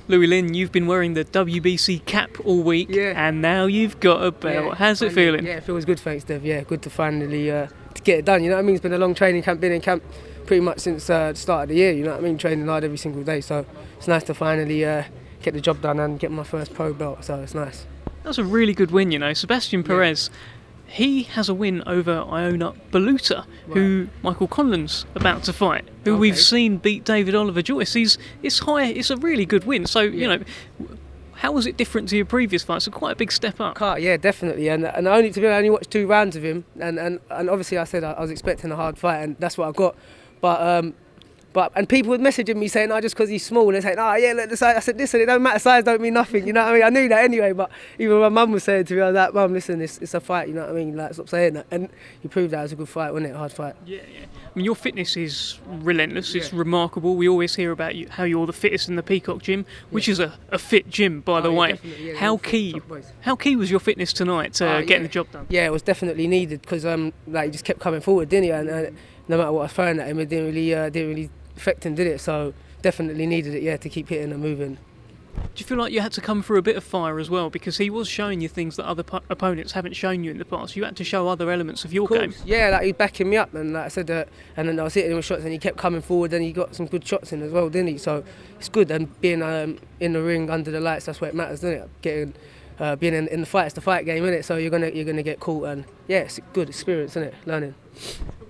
Louie Lynn, you've been wearing the WBC cap all week, and now you've got a belt. Yeah, How's it feeling? Yeah, it feels good, thanks, Dev. Yeah, good to finally to get it done. You know what I mean? It's been a long training camp, been in camp pretty much since the start of the year. You know what I mean? Training hard every single day, so it's nice to finally get the job done and get my first pro belt. So it's nice. That's a really good win, you know. Sebastian Perez, he has a win over Iona Baluta, who Michael Conlan's about to fight, who we've seen beat David Oliver Joyce. It's a really good win. So, you know, how was it different to your previous fights? So quite a big step up. Yeah, definitely. And I only watched 2 rounds of him, and obviously I said I was expecting a hard fight, and that's what I got. But people were messaging me saying, just because he's small, and they're saying, look, the size. I said, listen, it don't matter, size don't mean nothing, you know what I mean? I knew that anyway, but even my mum was saying to me, I was like, Mum, listen, it's a fight, you know what I mean? Like, stop saying that. And you proved that it was a good fight, wasn't it? A hard fight. Yeah. I mean, your fitness is relentless, it's remarkable. We always hear about how you're the fittest in the Peacock gym, which is a fit gym, by the way. How key was your fitness tonight to getting the job done? Yeah, it was definitely needed, because he just kept coming forward, didn't he? And no matter what I was throwing at him, it didn't really affect him, did it? So definitely needed it, to keep hitting and moving. Do you feel like you had to come through a bit of fire as well, because he was showing you things that other opponents haven't shown you in the past? You had to show other elements of your game. Yeah, like he was backing me up, and like I said, and then I was hitting him with shots, and he kept coming forward, and he got some good shots in as well, didn't he? So it's good, and being in the ring under the lights, that's where it matters, doesn't it? Being in the fight, it's the fight game, isn't it? So you're gonna get caught, and it's a good experience, isn't it? Learning.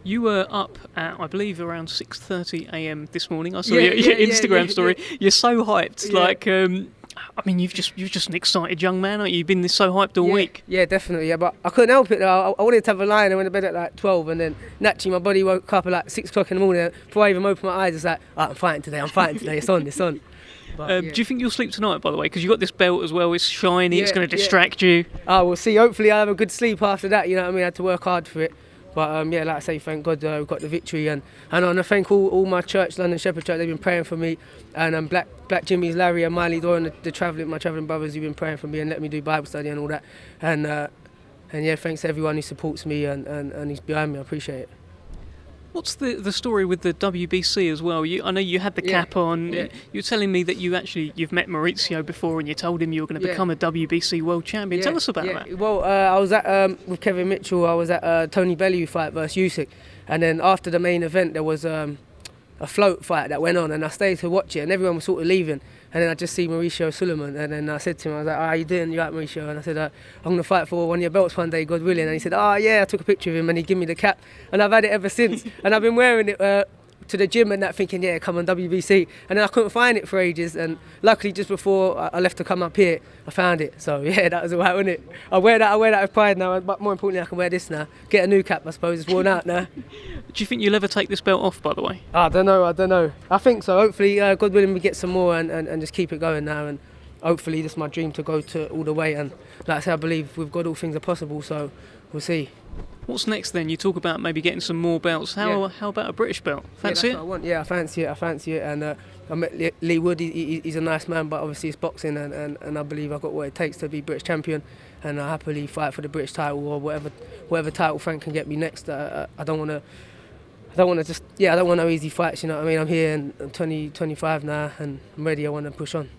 You were up at, I believe, around 6:30 a.m. this morning. I saw your Instagram story. You're so hyped. Like, I mean, you're just an excited young man, aren't you? You've been so hyped all week. Yeah, definitely. Yeah, but I couldn't help it. I wanted to have a lie, and I went to bed at like 12, and then naturally my body woke up at like 6 o'clock in the morning. Before I even opened my eyes, it's like, I'm fighting today. It's on. But, do you think you'll sleep tonight, by the way? Because you got this belt as well. It's shiny. It's going to distract you. We'll see. Hopefully, I'll have a good sleep after that. You know what I mean? I had to work hard for it. But like I say, thank God we got the victory, and I want to thank all my church, London Shepherd Church. They've been praying for me, and Black Jimmy's, Larry and Miley Doran, my travelling brothers, who've been praying for me and let me do Bible study and all that. And thanks to everyone who supports me and is behind me. I appreciate it. What's the story with the WBC as well? I know you had the cap on. You were telling me that you've met Maurizio before, and you told him you were going to become a WBC world champion. Tell us about that. Well, I was at with Kevin Mitchell. I was at Tony Bellew fight versus Usyk, and then after the main event there was a float fight that went on, and I stayed to watch it, and everyone was sort of leaving. And then I just see Mauricio Suleiman, and then I said to him, I was like, how you doing? You right, Mauricio? And I said, I'm going to fight for one of your belts one day, God willing. And he said, I took a picture of him, and he gave me the cap, and I've had it ever since. And I've been wearing it to the gym and that, thinking, come on, WBC. And then I couldn't find it for ages, and luckily just before I left to come up here, I found it. So that was alright, wasn't it? I wear that with pride now, but more importantly, I can wear this now. Get a new cap, I suppose. It's worn out now. Do you think you'll ever take this belt off, by the way? I don't know. I think so. Hopefully, God willing, we get some more and just keep it going now. And hopefully, this is my dream to go to all the way. And like I say, I believe with God, all things are possible. So we'll see. What's next then? You talk about maybe getting some more belts. How about a British belt? Fancy it? What I want. I fancy it. And I met Lee Wood. He's a nice man, but obviously it's boxing, and I believe I've got what it takes to be British champion. And I happily fight for the British title or whatever title Frank can get me next. I don't want no easy fights, you know what I mean? I'm here and I'm 25 now, and I'm ready. I want to push on.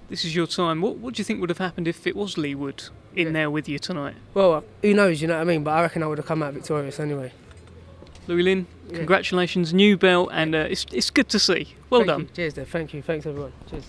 This is your time. What do you think would have happened if it was Lee Wood in there with you tonight? Well, who knows, you know what I mean? But I reckon I would have come out victorious anyway. Louie Lynn, congratulations, new belt, and it's good to see. Well done. Cheers, Dave. Thank you. Thanks, everyone. Cheers.